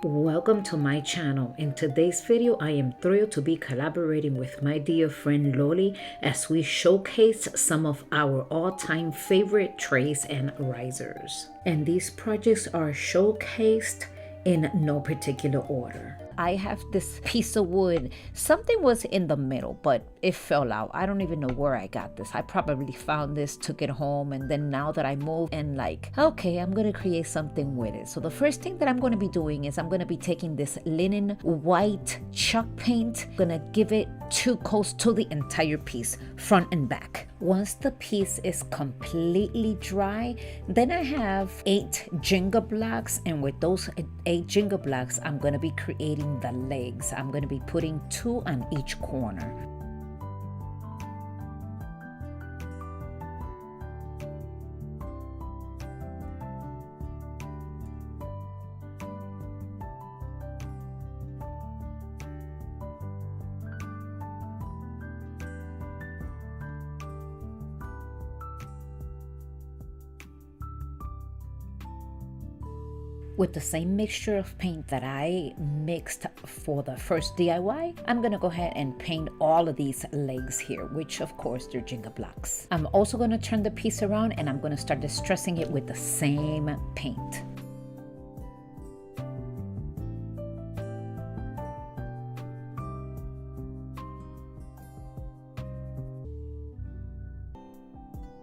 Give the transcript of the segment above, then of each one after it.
Welcome to my channel. In today's video, I am thrilled to be collaborating with my dear friend Loli as we showcase some of our all-time favorite trays and risers. And these projects are showcased in no particular order. I have this piece of wood. Something was in the middle, but it fell out. I don't even know where I got this. I probably found this, took it home, and then now that I moved and okay, I'm gonna create something with it. So the first thing that I'm gonna be doing is I'm gonna be taking this linen white chalk paint, gonna give it 2 coats to the entire piece, front and back. Once the piece is completely dry, then I have 8 Jenga blocks, and with those 8 Jenga blocks, I'm gonna be creating the legs. I'm gonna be putting 2 on each corner. With the same mixture of paint that I mixed for the first DIY, I'm gonna go ahead and paint all of these legs here, which of course they're Jenga blocks. I'm also gonna turn the piece around and I'm gonna start distressing it with the same paint.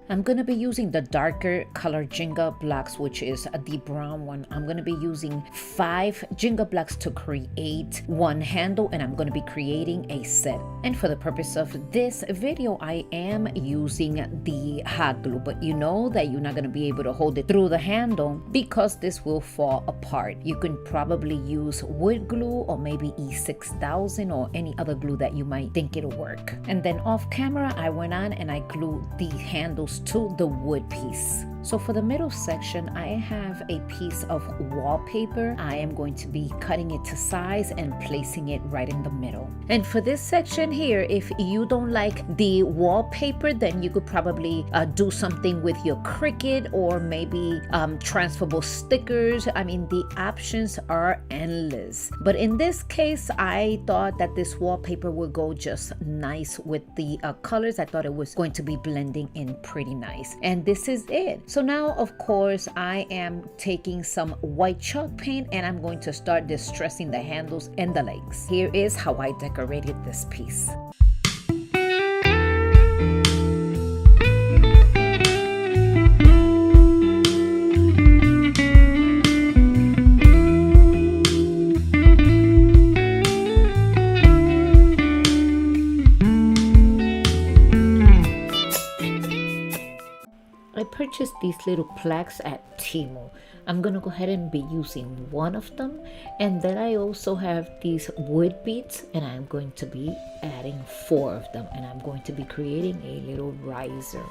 I'm going to be using the darker color Jenga blocks, which is the brown one. I'm going to be using 5 Jenga blocks to create 1 handle, and I'm going to be creating a set. And for the purpose of this video, I am using the hot glue, but you know that you're not going to be able to hold it through the handle because this will fall apart. You can probably use wood glue or maybe E6000 or any other glue that you might think it'll work. And then off camera, I went on and I glued the handles to the wood piece. So for the middle section, I have a piece of wallpaper. I am going to be cutting it to size and placing it right in the middle. And for this section here, if you don't like the wallpaper, then you could probably do something with your Cricut or maybe transferable stickers. I mean, the options are endless. But in this case, I thought that this wallpaper would go just nice with the colors. I thought it was going to be blending in pretty nice. And this is it. So now, of course, I am taking some white chalk paint and I'm going to start distressing the handles and the legs. Here is how I decorated this piece. I purchased these little plaques at Temu. I'm gonna go ahead and be using one of them, and then I also have these wood beads and I'm going to be adding 4 of them, and I'm going to be creating a little riser.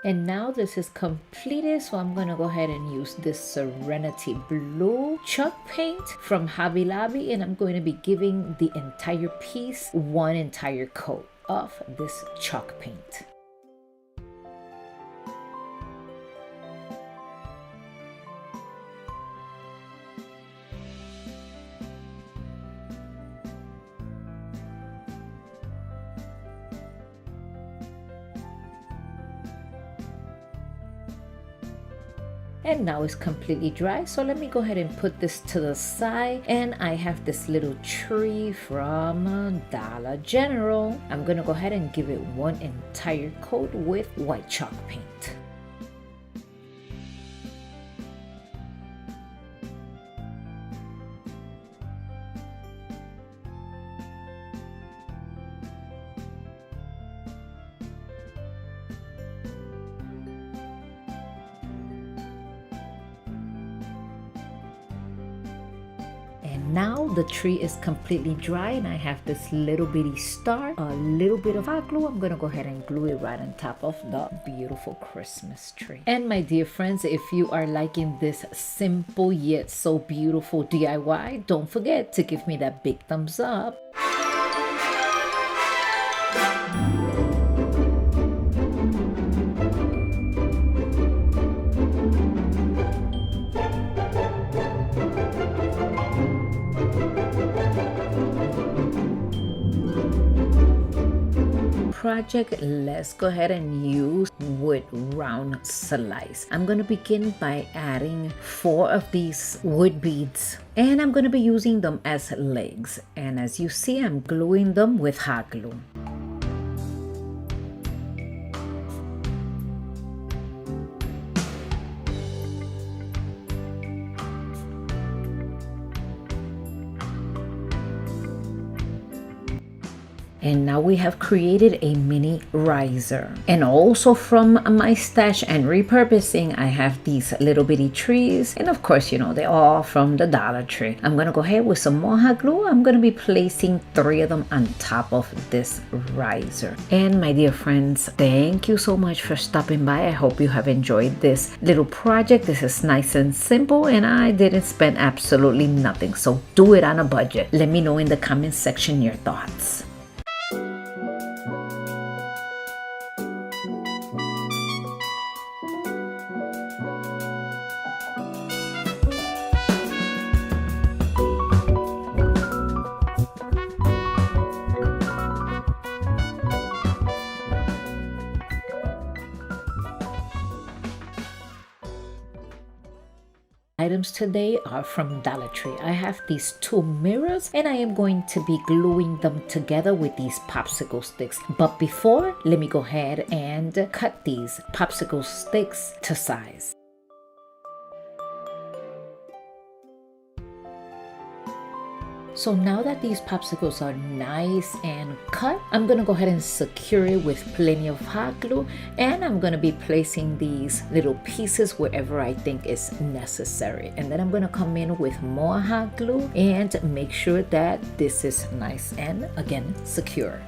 And now this is completed, so I'm gonna go ahead and use this Serenity Blue chalk paint from Hobby Lobby, and I'm going to be giving the entire piece 1 entire coat of this chalk paint. And now it's completely dry, so let me go ahead and put this to the side. And I have this little tree from Dollar General. I'm gonna go ahead and give it 1 entire coat with white chalk paint. now the tree is completely dry and I have this little bitty star, a little bit of hot glue. I'm gonna go ahead and glue it right on top of the beautiful Christmas tree. And my dear friends, if you are liking this simple yet so beautiful DIY, don't forget to give me that big thumbs up. Project, let's go ahead and use wood round slice. I'm going to begin by adding 4 of these wood beads and I'm going to be using them as legs, and as you see, I'm gluing them with hot glue. And now we have created a mini riser. And also from my stash and repurposing, I have these little bitty trees. And of course, you know, they're all from the Dollar Tree. I'm gonna go ahead with some more hot glue. I'm gonna be placing 3 of them on top of this riser. And my dear friends, thank you so much for stopping by. I hope you have enjoyed this little project. This is nice and simple and I didn't spend absolutely nothing. So do it on a budget. Let me know in the comment section your thoughts. Items today are from Dollar Tree. I have these 2 mirrors and I am going to be gluing them together with these popsicle sticks. But before, let me go ahead and cut these popsicle sticks to size. So now that these popsicles are nice and cut, I'm gonna go ahead and secure it with plenty of hot glue, and I'm gonna be placing these little pieces wherever I think is necessary. And then I'm gonna come in with more hot glue and make sure that this is nice and, again, secure.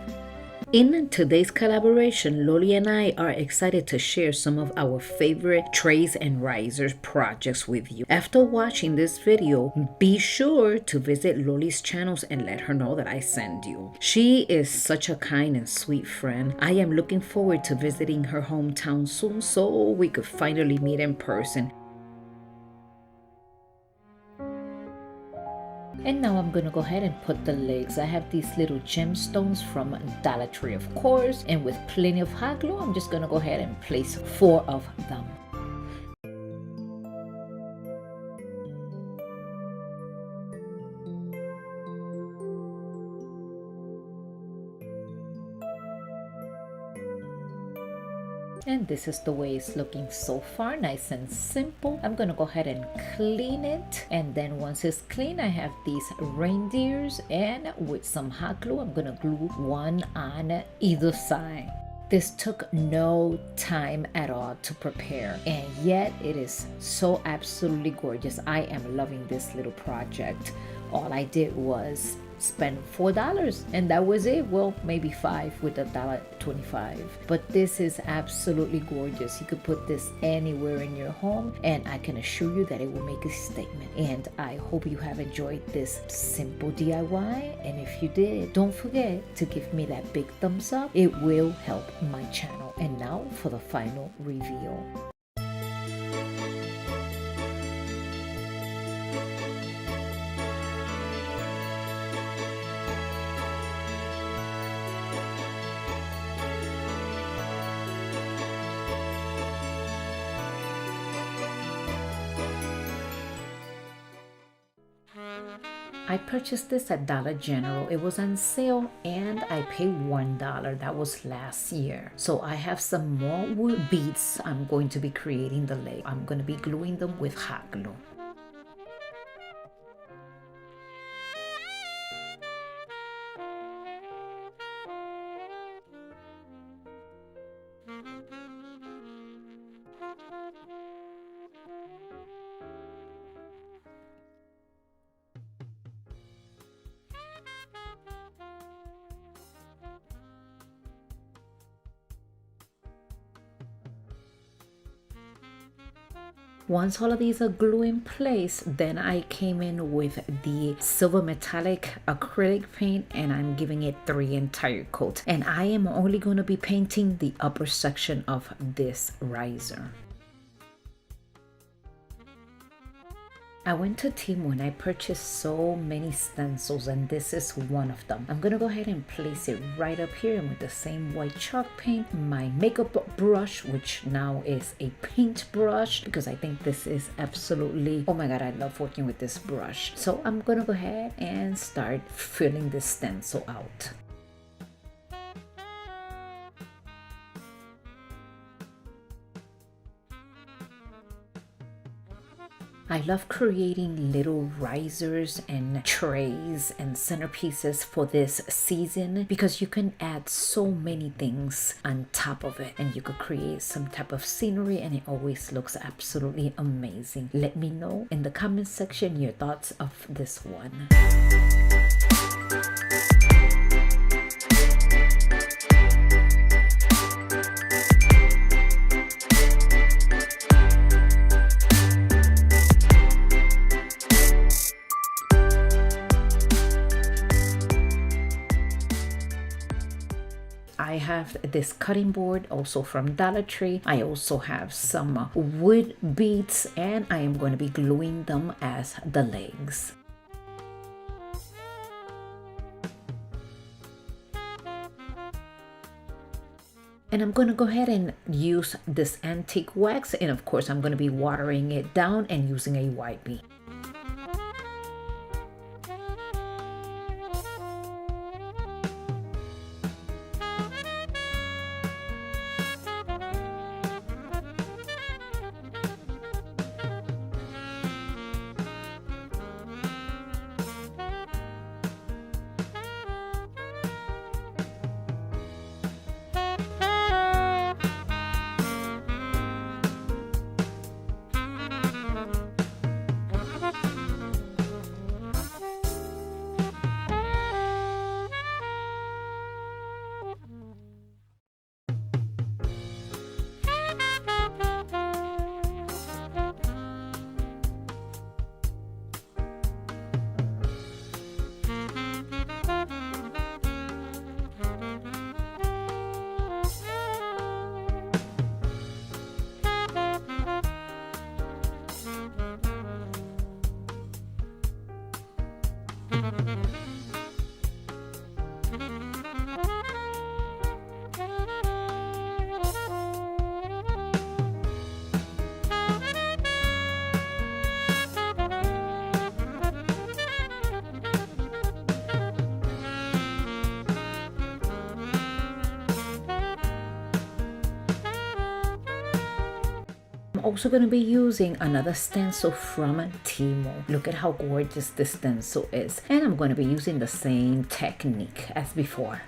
In today's collaboration, Loli and I are excited to share some of our favorite trays and risers projects with you. After watching this video, be sure to visit Loli's channels and let her know that I send you. She is such a kind and sweet friend. I am looking forward to visiting her hometown soon so we could finally meet in person. And now I'm gonna go ahead and put the legs. I have these little gemstones from Dollar Tree, of course, and with plenty of hot glue, I'm just gonna go ahead and place 4 of them. And this is the way it's looking so far, nice and simple. I'm gonna go ahead and clean it, and then once it's clean, I have these reindeers, and with some hot glue I'm gonna glue 1 on either side. This took no time at all to prepare, and yet it is so absolutely gorgeous. I am loving this little project. All I did was spend $4 and that was it. Well, maybe 5 with $1.25, but this is absolutely gorgeous. You could put this anywhere in your home and I can assure you that it will make a statement. And I hope you have enjoyed this simple DIY, and if you did, don't forget to give me that big thumbs up. It will help my channel. And now for the final reveal. I purchased this at Dollar General. It was on sale and I paid $1. That was last year. So I have some more wood beads. I'm going to be creating the leg. I'm going to be gluing them with hot glue. Once all of these are glued in place, then I came in with the silver metallic acrylic paint and I'm giving it 3 entire coats. And I am only going to be painting the upper section of this riser. I went to Temu and I purchased so many stencils and this is one of them. I'm gonna go ahead and place it right up here, and with the same white chalk paint, my makeup brush, which now is a paint brush because I think this is absolutely, oh my god, I love working with this brush. So I'm gonna go ahead and start filling this stencil out. I love creating little risers and trays and centerpieces for this season because you can add so many things on top of it and you could create some type of scenery and it always looks absolutely amazing. Let me know in the comment section your thoughts of this one. I have this cutting board also from Dollar Tree. I also have some wood beads and I am going to be gluing them as the legs. And I'm going to go ahead and use this antique wax, and of course I'm going to be watering it down and using a white bead. Also going to be using another stencil from Temu. Look at how gorgeous this stencil is. And I'm going to be using the same technique as before.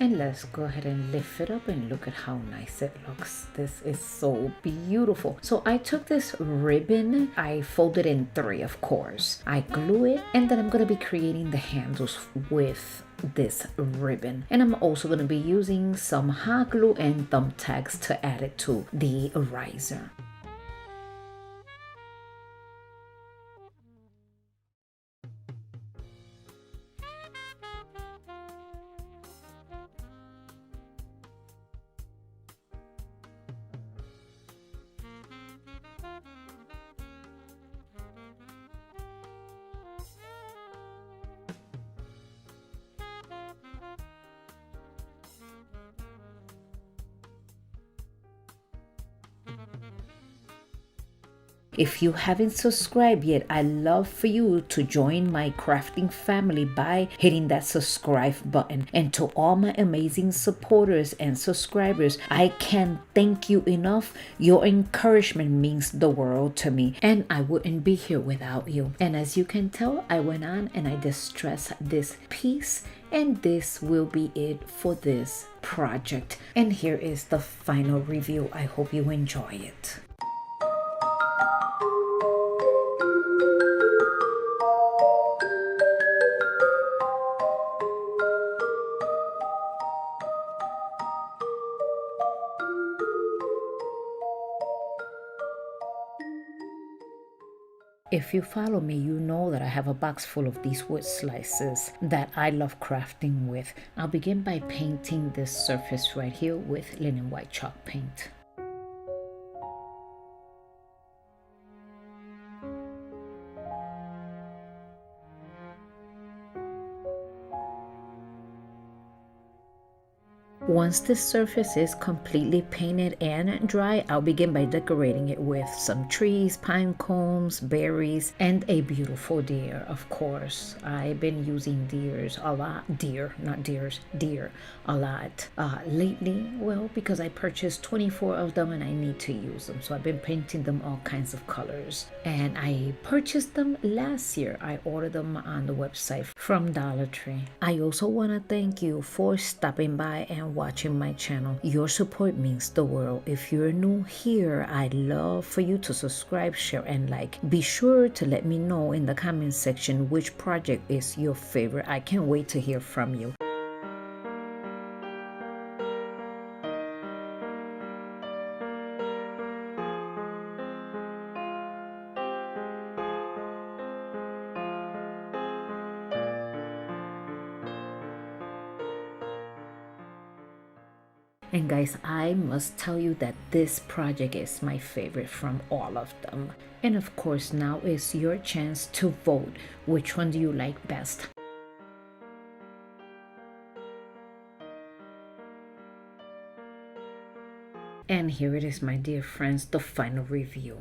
And let's go ahead and lift it up and look at how nice it looks. This is so beautiful. So I took this ribbon, I folded in 3, of course. I glue it, and then I'm going to be creating the handles with this ribbon. And I'm also going to be using some hot glue and thumbtacks to add it to the riser. If you haven't subscribed yet, I'd love for you to join my crafting family by hitting that subscribe button. And to all my amazing supporters and subscribers, I can't thank you enough. Your encouragement means the world to me, and I wouldn't be here without you. And as you can tell, I went on and I distressed this piece, and this will be it for this project. And here is the final review. I hope you enjoy it. If you follow me, you know that I have a box full of these wood slices that I love crafting with. I'll begin by painting this surface right here with linen white chalk paint. Once this surface is completely painted and dry, I'll begin by decorating it with some trees, pine cones, berries, and a beautiful deer, of course. I've been using deers a lot. Deer a lot lately. Well, because I purchased 24 of them and I need to use them. So I've been painting them all kinds of colors. And I purchased them last year. I ordered them on the website from Dollar Tree. I also want to thank you for stopping by and watching my channel. Your support means the world. If you're new here, I'd love for you to subscribe, share, and like. Be sure to let me know in the comment section which project is your favorite. I can't wait to hear from you. And guys, I must tell you that this project is my favorite from all of them. And of course, now is your chance to vote. Which one do you like best? And here it is, my dear friends, the final review.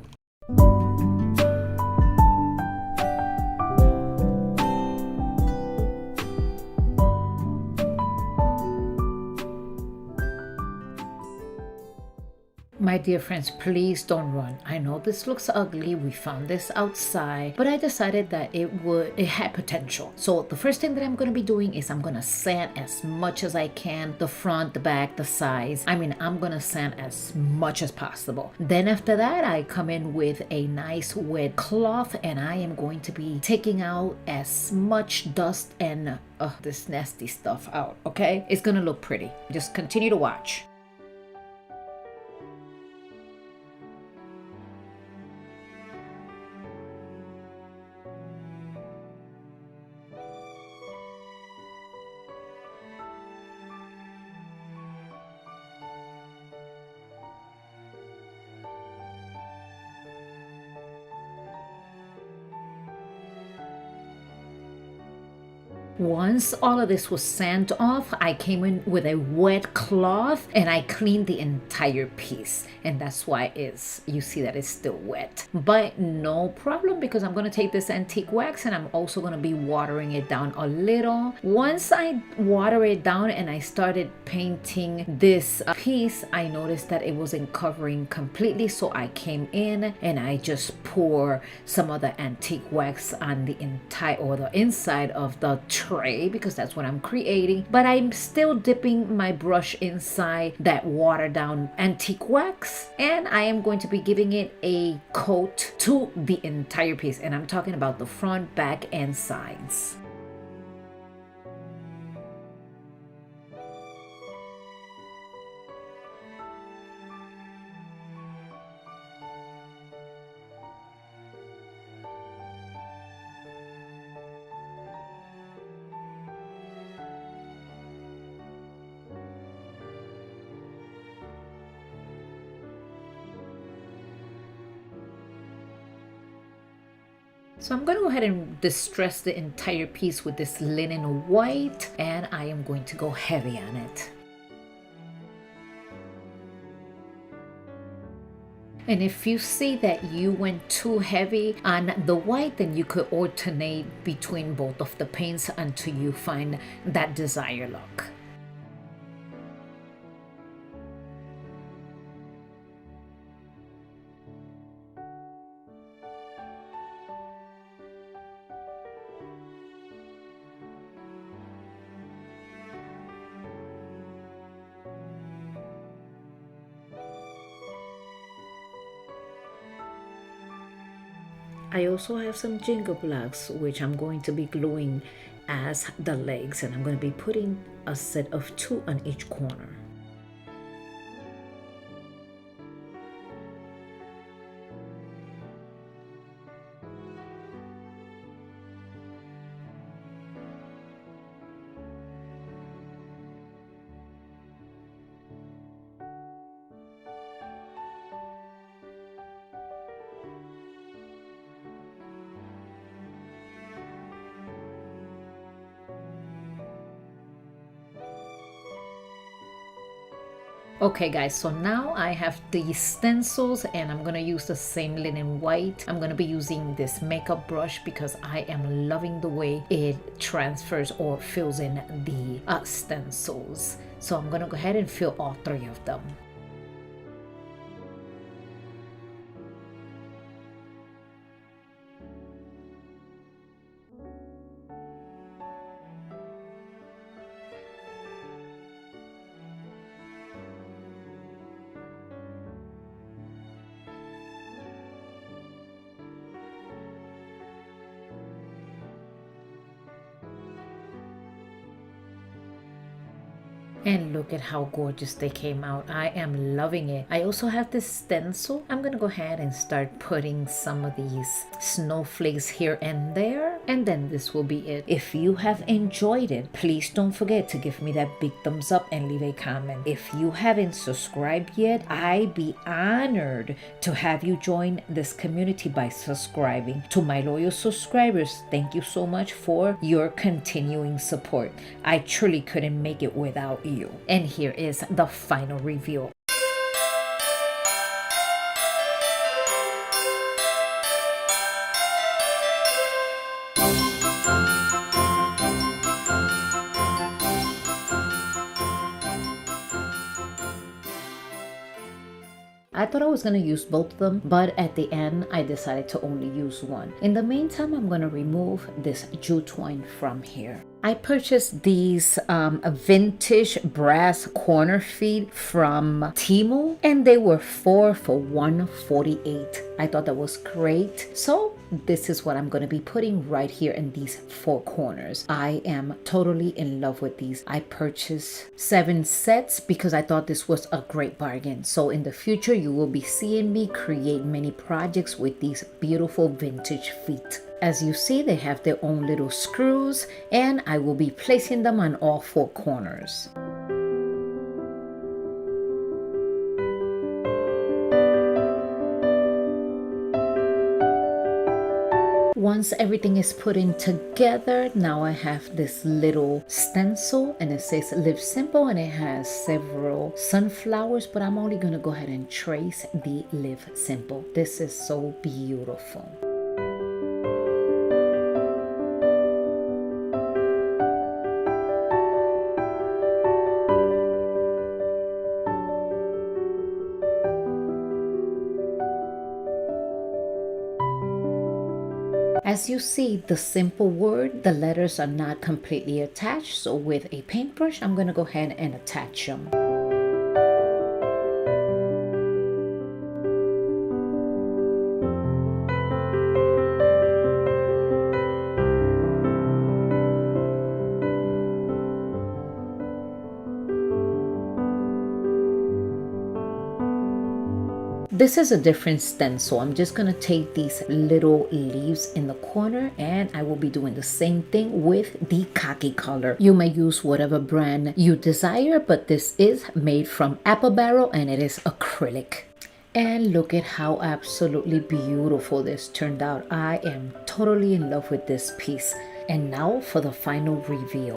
My dear friends, please don't run. I know this looks ugly. We found this outside, but I decided that it had potential. So the first thing that I'm going to be doing is I'm going to sand as much as I can, the front, the back, the sides. I mean, I'm going to sand as much as possible. Then after that, I come in with a nice wet cloth and I am going to be taking out as much dust and this nasty stuff out, okay? It's going to look pretty. Just continue to watch. Once all of this was sanded off, I came in with a wet cloth and I cleaned the entire piece. And that's why you see that it's still wet. But no problem, because I'm going to take this antique wax and I'm also going to be watering it down a little. Once I water it down and I started painting this piece, I noticed that it wasn't covering completely. So I came in and I just pour some of the antique wax on the inside of the tray, because that's what I'm creating. But I'm still dipping my brush inside that watered down antique wax, and I am going to be giving it a coat to the entire piece, and I'm talking about the front, back, and sides. So I'm going to go ahead and distress the entire piece with this linen white, and I am going to go heavy on it. And if you see that you went too heavy on the white, then you could alternate between both of the paints until you find that desired look. I also have some jingle blocks which I'm going to be gluing as the legs, and I'm going to be putting a set of 2 on each corner. Okay guys, so now I have these stencils and I'm gonna use the same linen white. I'm gonna be using this makeup brush because I am loving the way it transfers or fills in the stencils. So I'm gonna go ahead and fill all 3 of them. And look at how gorgeous they came out. I am loving it. I also have this stencil. I'm gonna go ahead and start putting some of these snowflakes here and there, and then this will be it. If you have enjoyed it, please don't forget to give me that big thumbs up and leave a comment. If you haven't subscribed yet, I'd be honored to have you join this community by subscribing. To my loyal subscribers, thank you so much for your continuing support. I truly couldn't make it without you. And here is the final reveal. I thought I was going to use both of them, but at the end I decided to only use one. In the meantime, I'm going to remove this jute twine from here. I purchased these vintage brass corner feet from Temu, and they were 4 for $148. I thought that was great. So this is what I'm going to be putting right here in these 4 corners. I am totally in love with these. I purchased 7 sets because I thought this was a great bargain. So in the future, you will be seeing me create many projects with these beautiful vintage feet. As you see, they have their own little screws, and I will be placing them on all 4 corners. Once everything is put in together, now I have this little stencil and it says live simple, and it has several sunflowers, but I'm only going to go ahead and trace the live simple. This is so beautiful. As you see, the simple word, the letters are not completely attached. So with a paintbrush, I'm going to go ahead and attach them. This is a different stencil. I'm just going to take these little leaves in the corner, and I will be doing the same thing with the khaki color. You may use whatever brand you desire, but this is made from apple barrel and it is acrylic. And look at how absolutely beautiful this turned out. I am totally in love with this piece. And now for the final reveal.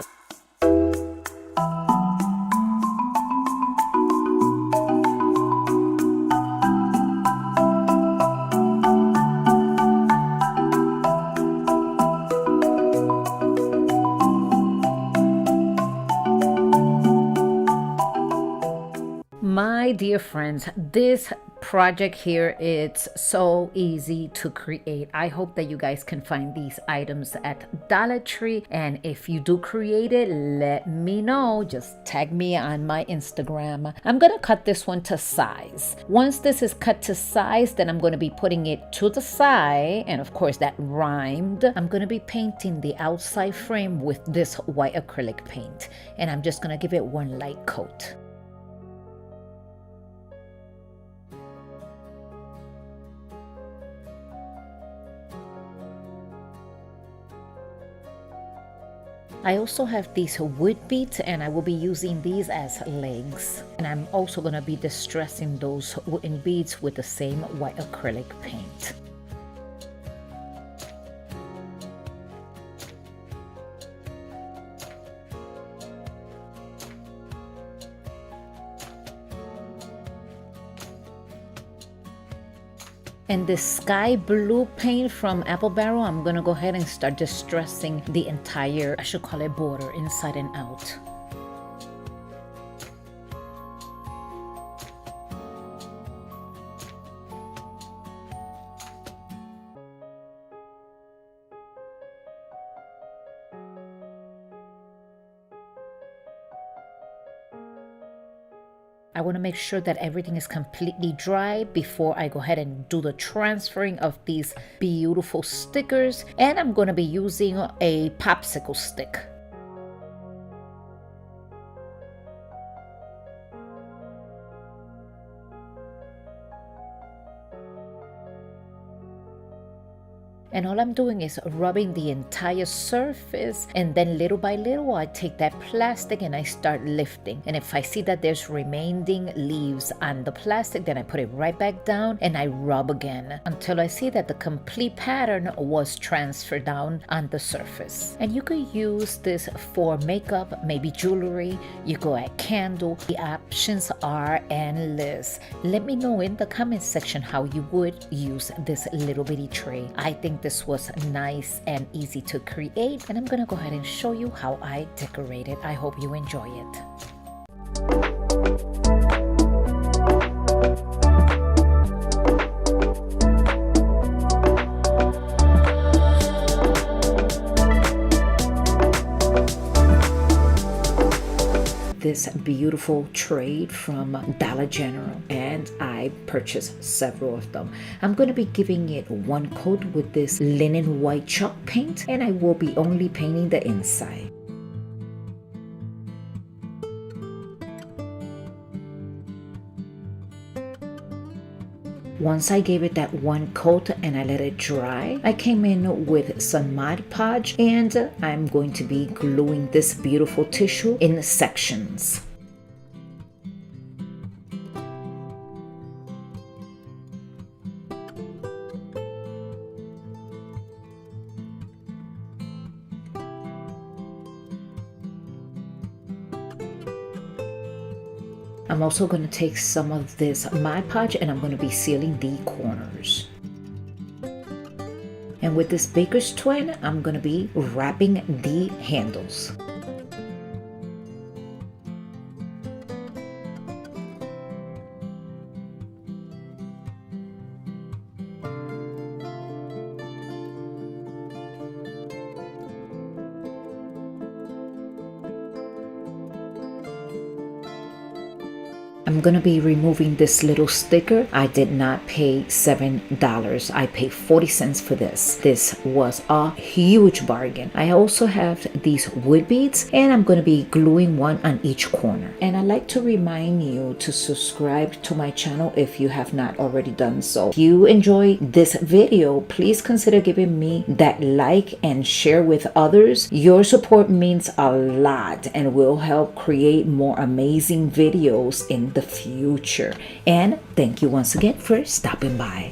My dear friends, this project here, it's so easy to create. I hope that you guys can find these items at Dollar Tree, and if you do create it, let me know. Just tag me on my Instagram. I'm gonna cut this one to size. Once this is cut to size, then I'm gonna be putting it to the side, and of course that rhymed. I'm gonna be painting the outside frame with this white acrylic paint, and I'm just gonna give it one light coat. I also have these wood beads, and I will be using these as legs. And I'm also going to be distressing those wooden beads with the same white acrylic paint. And this sky blue paint from Apple Barrel, I'm gonna go ahead and start distressing the entire, I should call it, border inside and out. I want to make sure that everything is completely dry before I go ahead and do the transferring of these beautiful stickers. And I'm going to be using a popsicle stick. And all I'm doing is rubbing the entire surface, and then little by little I take that plastic and I start lifting. And if I see that there's remaining leaves on the plastic, then I put it right back down and I rub again until I see that the complete pattern was transferred down on the surface. And you could use this for makeup, maybe jewelry, you go add candle. The options are endless. Let me know in the comment section how you would use this little bitty tray. I think this was nice and easy to create, and I'm gonna go ahead and show you how I decorate it. I hope you enjoy it. This beautiful tray from Dollar General, and I purchased several of them. I'm going to be giving it one coat with this linen white chalk paint, and I will be only painting the inside. Once I gave it that one coat and I let it dry, I came in with some Mod Podge, and I'm going to be gluing this beautiful tissue in sections. I'm also going to take some of this Mod Podge and I'm going to be sealing the corners. And with this Baker's Twin, I'm going to be wrapping the handles. I'm gonna be removing this little sticker. I did not pay $7. I paid 40 cents for this. This was a huge bargain. I also have these wood beads, and I'm gonna be gluing one on each corner. And I'd like to remind you to subscribe to my channel if you have not already done so. If you enjoy this video, please consider giving me that like and share with others. Your support means a lot and will help create more amazing videos in the future. And thank you once again for stopping by.